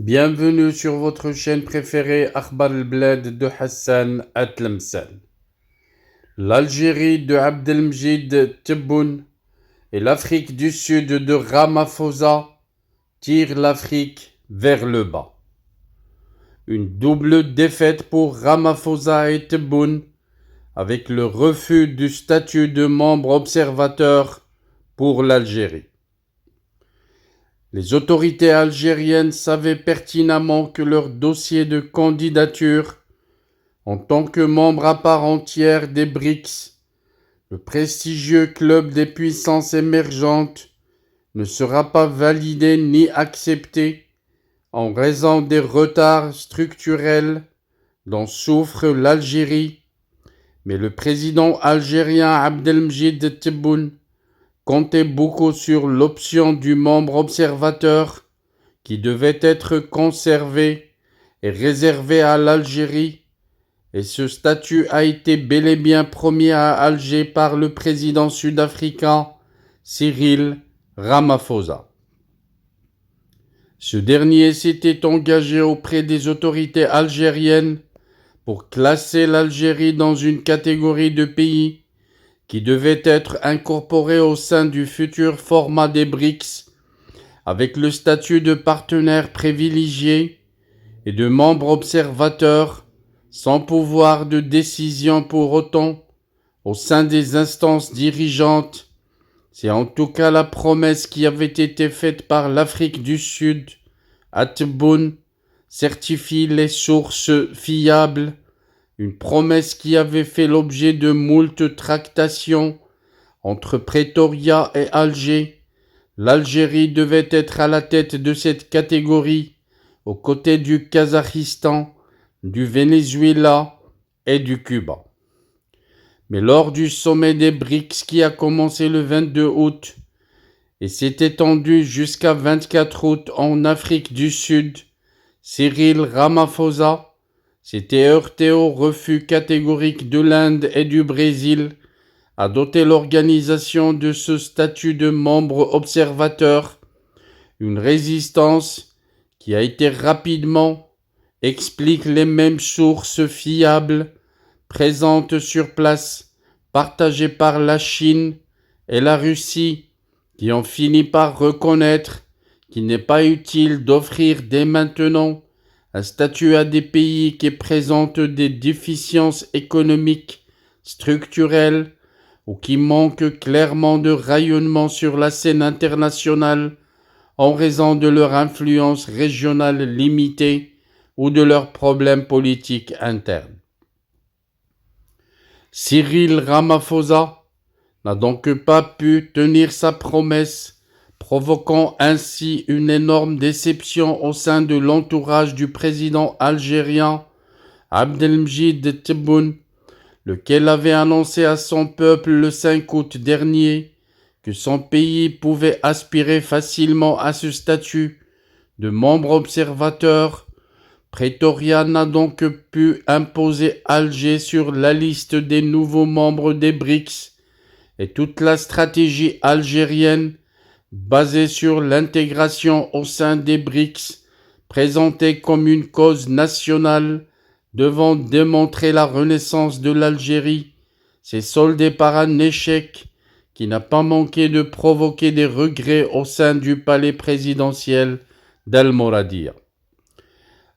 Bienvenue sur votre chaîne préférée Akhbar el-Bled de Hassan Atlemsen. L'Algérie de Abdelmjid Tebboune et l'Afrique du Sud de Ramaphosa tirent l'Afrique vers le bas. Une double défaite pour Ramaphosa et Tebboune avec le refus du statut de membre observateur pour l'Algérie. Les autorités algériennes savaient pertinemment que leur dossier de candidature, en tant que membre à part entière des BRICS, le prestigieux club des puissances émergentes, ne sera pas validé ni accepté en raison des retards structurels dont souffre l'Algérie, mais le président algérien Abdelmjid Tebboune comptait beaucoup sur l'option du membre observateur qui devait être conservé et réservé à l'Algérie, et ce statut a été bel et bien promis à Alger par le président sud-africain Cyril Ramaphosa. Ce dernier s'était engagé auprès des autorités algériennes pour classer l'Algérie dans une catégorie de pays qui devait être incorporé au sein du futur format des BRICS, avec le statut de partenaire privilégié et de membre observateur, sans pouvoir de décision pour autant, au sein des instances dirigeantes. C'est en tout cas la promesse qui avait été faite par l'Afrique du Sud à Tebboune, certifie les sources fiables. Une promesse qui avait fait l'objet de moult tractations entre Pretoria et Alger. L'Algérie devait être à la tête de cette catégorie, aux côtés du Kazakhstan, du Venezuela et du Cuba. Mais lors du sommet des BRICS qui a commencé le 22 août et s'est étendu jusqu'à 24 août en Afrique du Sud, Cyril Ramaphosa s'était heurté au refus catégorique de l'Inde et du Brésil à doter l'organisation de ce statut de membre observateur, une résistance qui a été rapidement, expliquent les mêmes sources fiables, présentes sur place, partagées par la Chine et la Russie, qui ont fini par reconnaître qu'il n'est pas utile d'offrir dès maintenant un statut à des pays qui présentent des déficiences économiques, structurelles, ou qui manquent clairement de rayonnement sur la scène internationale en raison de leur influence régionale limitée ou de leurs problèmes politiques internes. Cyril Ramaphosa n'a donc pas pu tenir sa promesse, provoquant ainsi une énorme déception au sein de l'entourage du président algérien Abdelmjid Tebboune, lequel avait annoncé à son peuple le 5 août dernier que son pays pouvait aspirer facilement à ce statut de membre observateur. Pretoria n'a donc pu imposer Alger sur la liste des nouveaux membres des BRICS, et toute la stratégie algérienne basée sur l'intégration au sein des BRICS, présentée comme une cause nationale devant démontrer la renaissance de l'Algérie, s'est soldée par un échec qui n'a pas manqué de provoquer des regrets au sein du palais présidentiel d'Al-Mouradia.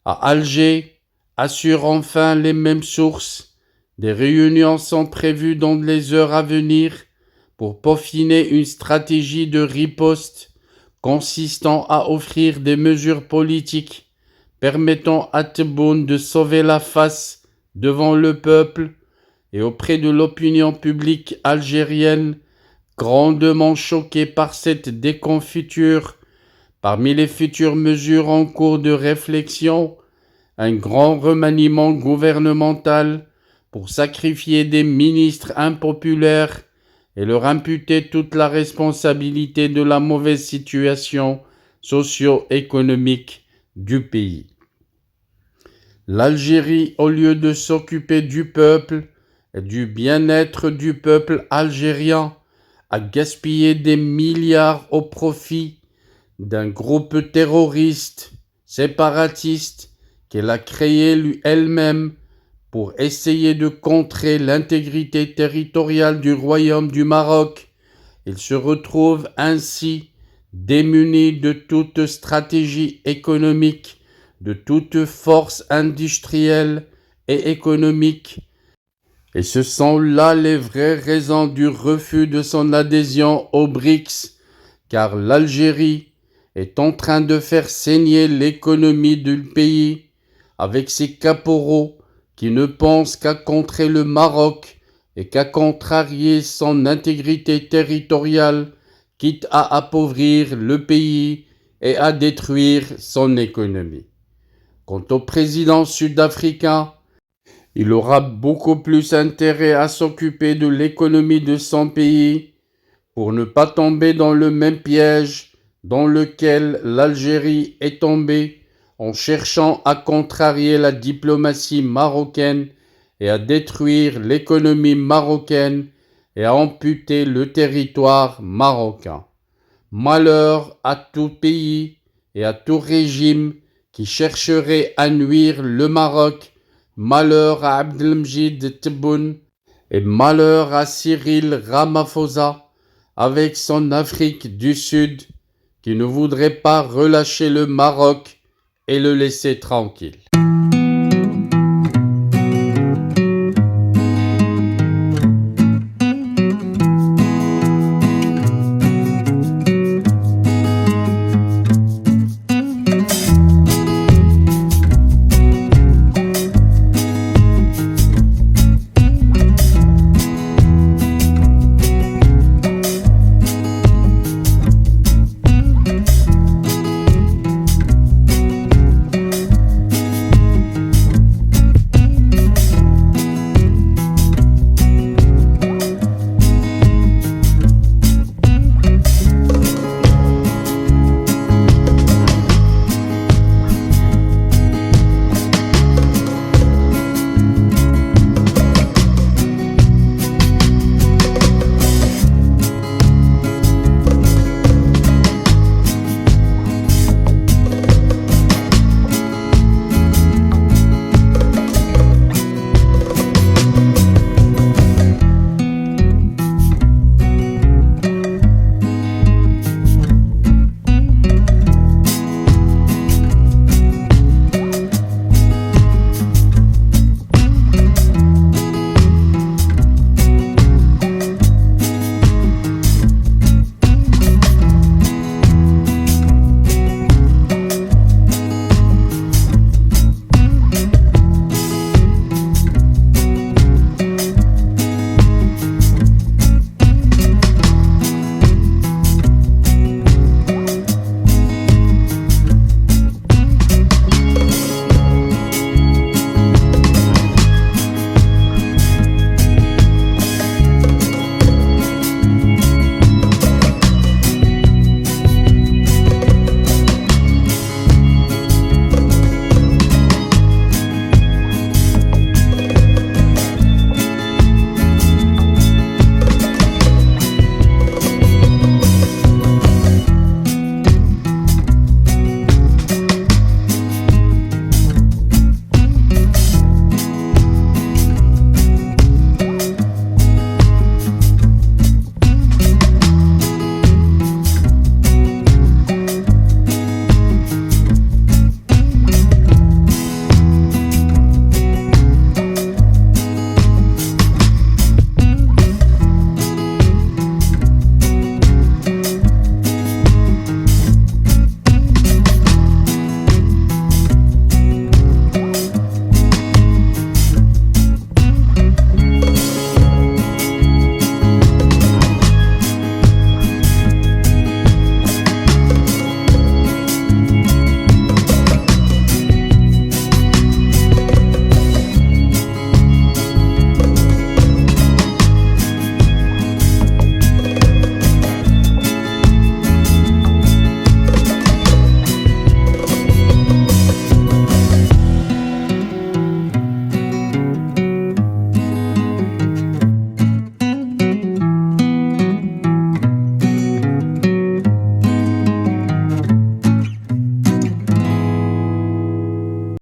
À Alger, assurent enfin les mêmes sources, des réunions sont prévues dans les heures à venir pour peaufiner une stratégie de riposte consistant à offrir des mesures politiques permettant à Tebboune de sauver la face devant le peuple et auprès de l'opinion publique algérienne, grandement choquée par cette déconfiture. Parmi les futures mesures en cours de réflexion, un grand remaniement gouvernemental pour sacrifier des ministres impopulaires et leur imputer toute la responsabilité de la mauvaise situation socio-économique du pays. L'Algérie, au lieu de s'occuper du peuple et du bien-être du peuple algérien, a gaspillé des milliards au profit d'un groupe terroriste séparatiste qu'elle a créée elle-même pour essayer de contrer l'intégrité territoriale du royaume du Maroc. Il se retrouve ainsi démuni de toute stratégie économique, de toute force industrielle et économique. Et ce sont là les vraies raisons du refus de son adhésion aux BRICS, car l'Algérie est en train de faire saigner l'économie du pays avec ses caporaux qui ne pensent qu'à contrer le Maroc et qu'à contrarier son intégrité territoriale, quitte à appauvrir le pays et à détruire son économie. Quant au président sud-africain, il aura beaucoup plus intérêt à s'occuper de l'économie de son pays pour ne pas tomber dans le même piège dans lequel l'Algérie est tombée en cherchant à contrarier la diplomatie marocaine et à détruire l'économie marocaine et à amputer le territoire marocain. Malheur à tout pays et à tout régime qui chercherait à nuire le Maroc, malheur à Abdelmjid Tebboune et malheur à Cyril Ramaphosa avec son Afrique du Sud qui ne voudrait pas relâcher le Maroc et le laisser tranquille.